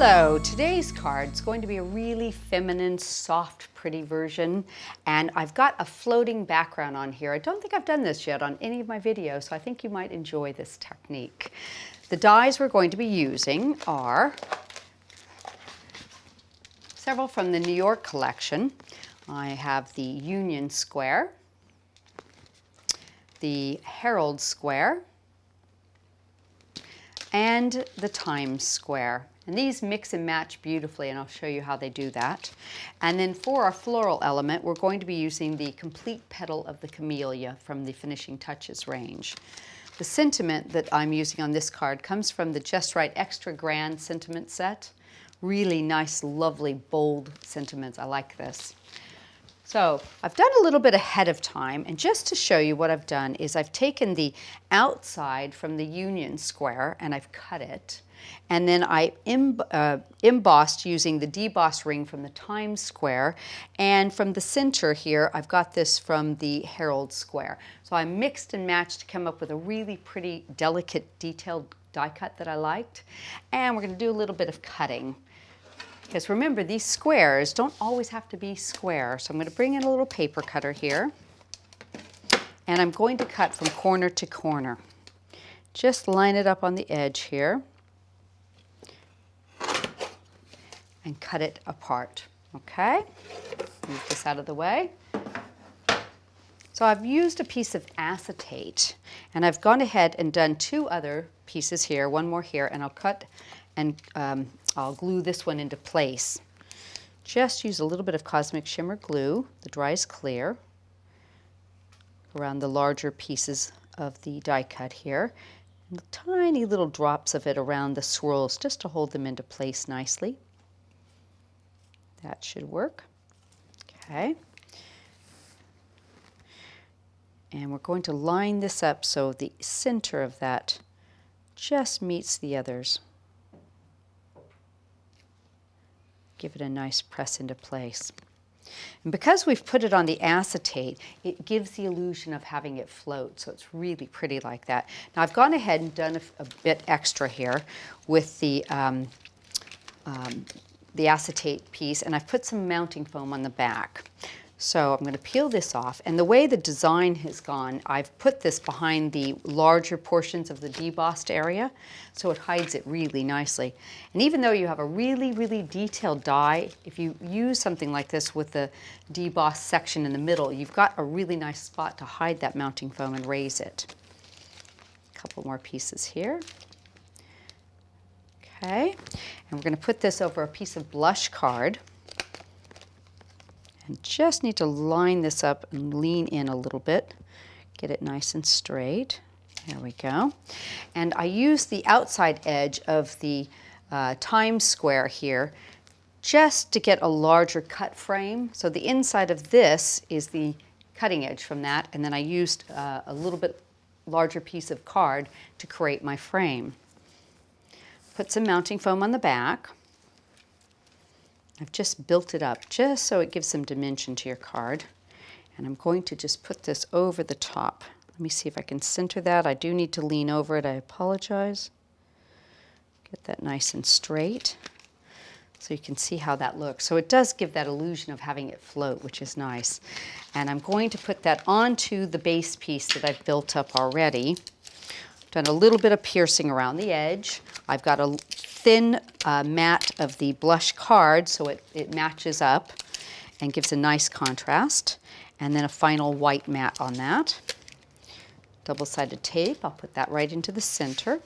Hello, today's card is going to be a really feminine, soft, pretty version, and I've got a floating background on here. I don't think I've done this yet on any of my videos, so I think you might enjoy this technique. The dies we're going to be using are several from the New York collection. I have the Union Square, the Herald Square, and the Times Square. And these mix and match beautifully, and I'll show you how they do that. And then for our floral element, we're going to be using the complete petal of the Camellia from the Finishing Touches range. The sentiment that I'm using on this card comes from the JustRite Extra Grand sentiment set. Really nice, lovely, bold sentiments. I like this. So I've done a little bit ahead of time, and just to show you what I've done is I've taken the outside from the Union Square and I've cut it, and then I embossed using the deboss ring from the Times Square, and from the center here I've got this from the Herald Square. So I mixed and matched to come up with a really pretty, delicate, detailed die cut that I liked, and we're going to do a little bit of cutting. Because remember, these squares don't always have to be square. So I'm going to bring in a little paper cutter here, and I'm going to cut from corner to corner. Just line it up on the edge here and cut it apart, okay? Move this out of the way. So I've used a piece of acetate, and I've gone ahead and done two other pieces here, one more here, and I'll cut and I'll glue this one into place. Just use a little bit of Cosmic Shimmer glue, the dries clear, around the larger pieces of the die cut here. And tiny little drops of it around the swirls just to hold them into place nicely. That should work. Okay. And we're going to line this up so the center of that just meets the others. Give it a nice press into place. And because we've put it on the acetate, it gives the illusion of having it float, so it's really pretty like that. Now I've gone ahead and done a bit extra here with the acetate piece, and I've put some mounting foam on the back. So I'm going to peel this off, and the way the design has gone, I've put this behind the larger portions of the debossed area, so it hides it really nicely. And even though you have a really, really detailed die, if you use something like this with the debossed section in the middle, you've got a really nice spot to hide that mounting foam and raise it. A couple more pieces here. Okay, and we're going to put this over a piece of blush card. And just need to line this up and lean in a little bit, get it nice and straight. There we go. And I use the outside edge of the Times Square here just to get a larger cut frame. So the inside of this is the cutting edge from that, and then I used a little bit larger piece of card to create my frame. Put some mounting foam on the back. I've just built it up just so it gives some dimension to your card. And I'm going to just put this over the top. Let me see if I can center that. I do need to lean over it. I apologize. Get that nice and straight so you can see how that looks. So it does give that illusion of having it float, which is nice. And I'm going to put that onto the base piece that I've built up already. Done a little bit of piercing around the edge. I've got a thin mat of the blush card so it matches up and gives a nice contrast. And then a final white mat on that. Double-sided tape, I'll put that right into the center.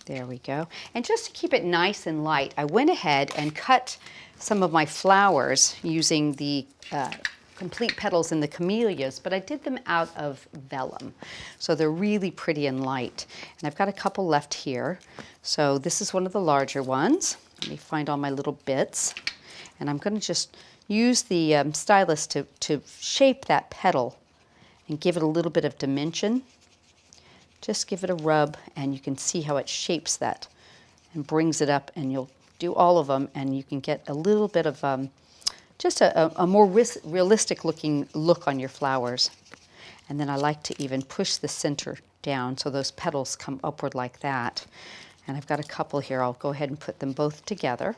There we go. And just to keep it nice and light, I went ahead and cut some of my flowers using the complete petals in the camellias, but I did them out of vellum. So they're really pretty and light. And I've got a couple left here. So this is one of the larger ones. Let me find all my little bits. And I'm going to just use the stylus to shape that petal and give it a little bit of dimension. Just give it a rub, and you can see how it shapes that and brings it up, and you'll do all of them, and you can get a little bit of just a more realistic looking look on your flowers. And then I like to even push the center down so those petals come upward like that. And I've got a couple here. I'll go ahead and put them both together.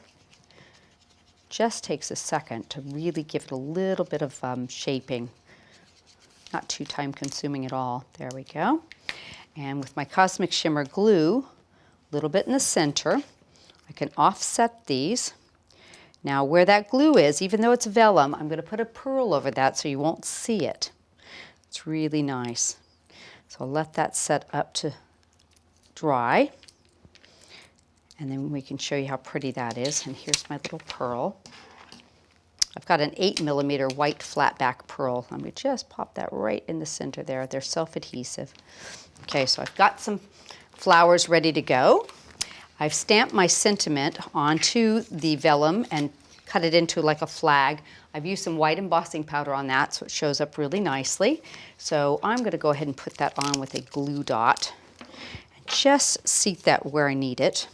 Just takes a second to really give it a little bit of shaping. Not too time consuming at all. There we go. And with my Cosmic Shimmer glue, a little bit in the center, I can offset these. Now where that glue is, even though it's vellum, I'm going to put a pearl over that so you won't see it. It's really nice. So I'll let that set up to dry. And then we can show you how pretty that is. And here's my little pearl. I've got an 8mm white flat back pearl. I'm going to just pop that right in the center there. They're self-adhesive. Okay, so I've got some flowers ready to go. I've stamped my sentiment onto the vellum and cut it into like a flag. I've used some white embossing powder on that so it shows up really nicely. So I'm going to go ahead and put that on with a glue dot and just seat that where I need it.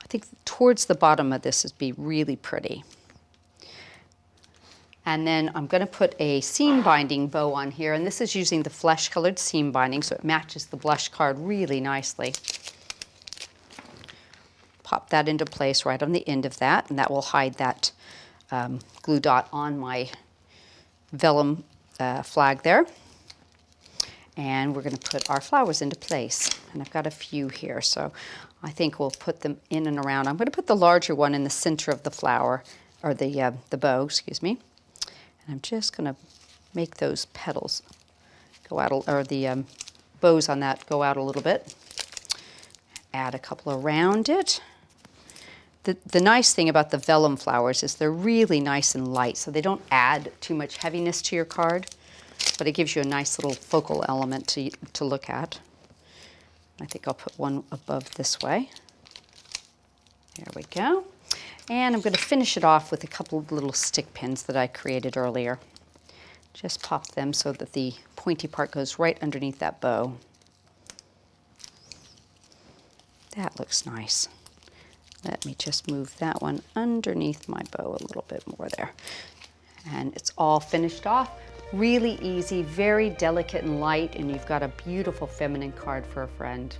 I think towards the bottom of this would be really pretty. And then I'm going to put a seam binding bow on here, and this is using the flesh colored seam binding so it matches the blush card really nicely. Pop that into place right on the end of that, and that will hide that glue dot on my vellum flag there. And we're going to put our flowers into place. And I've got a few here, so I think we'll put them in and around. I'm going to put the larger one in the center of the flower, or the bow, excuse me. And I'm just going to make those petals go out, or the bows on that go out a little bit. Add a couple around it. The nice thing about the vellum flowers is they're really nice and light, so they don't add too much heaviness to your card, but it gives you a nice little focal element to look at. I think I'll put one above this way. There we go. And I'm going to finish it off with a couple of little stick pins that I created earlier. Just pop them so that the pointy part goes right underneath that bow. That looks nice. Let me just move that one underneath my bow a little bit more there. And it's all finished off. Really easy, very delicate and light, and you've got a beautiful feminine card for a friend.